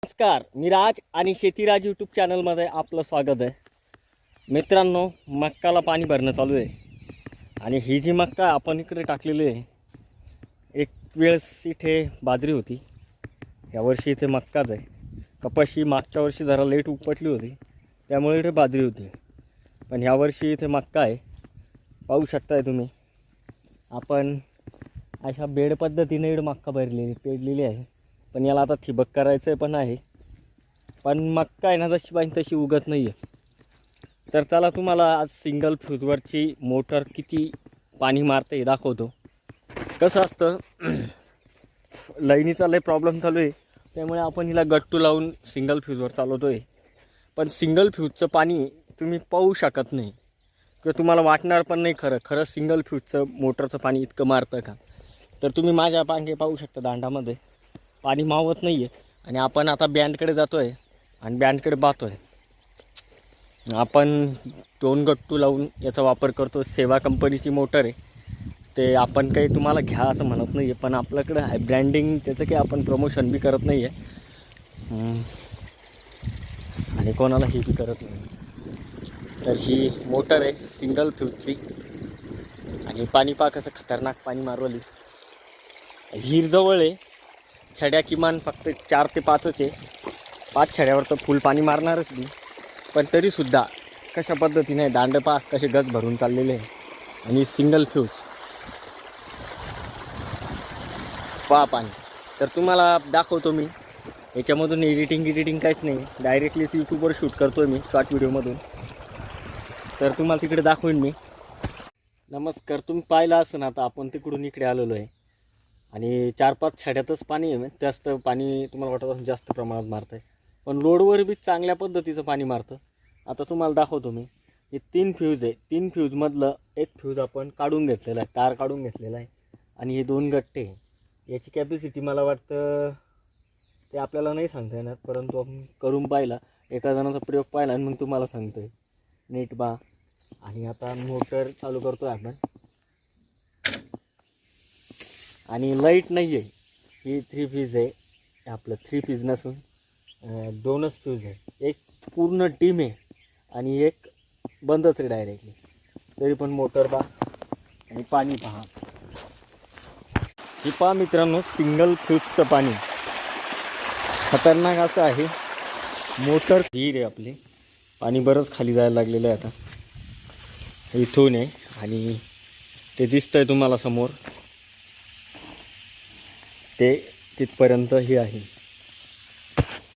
नमस्कार, मी राज आणि शेतीराज यूट्यूब चॅनलमध्ये आपलं स्वागत आहे. मित्रांनो, मक्काला पाणी भरणं चालू आहे आणि ही जी मक्का आपण इकडे टाकलेली आहे, एक वेळेस इथे बाजरी होती, यावर्षी इथे मक्काच आहे. कपाशी मागच्या वर्षी जरा लेट उपटली होती, त्यामुळे इथे बाजरी होती, पण यावर्षी इथे मक्का आहे. पाहू शकताय तुम्ही. आपण अशा बेड पद्धतीने इकडे मक्का पेरलेली आहे. पण याला आता ठिबक करायचं पण आहे, पण मक्का आहे ना जशी पाहिजे तशी उगत नाही आहे. तर चला तुम्हाला आज सिंगल फ्यूजवरची मोटर किती पाणी मारते हे दाखवतो. कसं असतं, लाईनीचा लय प्रॉब्लेम चालू आहे, त्यामुळे आपण हिला गट्टू लावून सिंगल फ्यूजवर चालवतो आहे. पण सिंगल फ्यूजचं पाणी तुम्ही पाहू शकत नाही किंवा तुम्हाला वाटणार पण नाही खरं सिंगल फ्यूजचं मोटरचं पाणी इतकं मारतं का. तर तुम्ही माझ्या पांगे पाहू शकता, दांडामध्ये पाणी मावत नाही आहे. आणि आपण आता बँडकडे जातो आहे आणि बँडकडे पाहतो आहे. आपण 2 गट्टू लावून याचा वापर करतो. सेवा कंपनीची मोटर आहे. ते आपण काही तुम्हाला घ्या असं म्हणत नाही आहे, पण आपल्याकडे आहे ब्रँडिंग, त्याचं काही आपण प्रमोशन बी करत नाही आहे आणि कोणाला ही बी करत नाही. तर ही मोटर आहे सिंगल फ्यूजची आणि पाणी पहा कसं खतरनाक पाणी मारवली. हिर जवळ आहे, छड्या किमान फक्त 4 ते 5च आहे. 5 छड्यावर तर फुल पाणी मारणारच नाही, पण तरीसुद्धा कशा पद्धतीने दांड पहा कसे गज भरून चाललेले आहे. आणि सिंगल फ्यूज पहा पाणी. तर तुम्हाला दाखवतो मी, याच्यामधून एडिटिंग काहीच नाही, डायरेक्टलीच यूट्यूबवर शूट करतो आहे मी शॉर्ट व्हिडिओमधून. तर तुम्हाला तिकडे दाखवेन मी. नमस्कार, तुम्ही पाहिलं असं ना, आता आपण तिकडून इकडे आलेलो आहे आणि 4-5 छड्यातच पाणी आहे. जास्त पाणी तुम्हाला वाटत असेल जास्त प्रमाणात मारतं आहे, पण लोडवर बी चांगल्या पद्धतीचं पाणी मारतं. आता तुम्हाला दाखवतो मी. हे 3 फ्यूज आहे. 3 फ्यूजमधलं एक फ्यूज आपण काढून घेतलेला आहे, तार काढून घेतलेला आहे. आणि हे 2 गट्टे, याची कॅपॅसिटी मला वाटतं ते आपल्याला नाही सांगता येणार, परंतु आपण करून पाहिला, एका जणाचा प्रयोग पाहिला आणि मग तुम्हाला सांगतो आहे नीट बा. आणि आता मोटर चालू करतो आहे आपण. आणि लाईट नाही आहे, ही 3 फ्यूज आहे. आपलं 3 फ्यूज नसून 2च फ्यूज आहे. एक पूर्ण टीम आहे आणि एक बंदच आहे डायरेक्टली. तरी पण मोटर पहा आणि पाणी पहा. हे पहा मित्रांनो, सिंगल फ्यूजचं पाणी खतरनाक असं आहे. मोटर धीर आहे आपली. पाणी बरंच खाली जायला लागलेलं आहे आता. इथून आहे आणि ते दिसतंय तुम्हाला समोर, ते तिथपर्यंत ही आहे.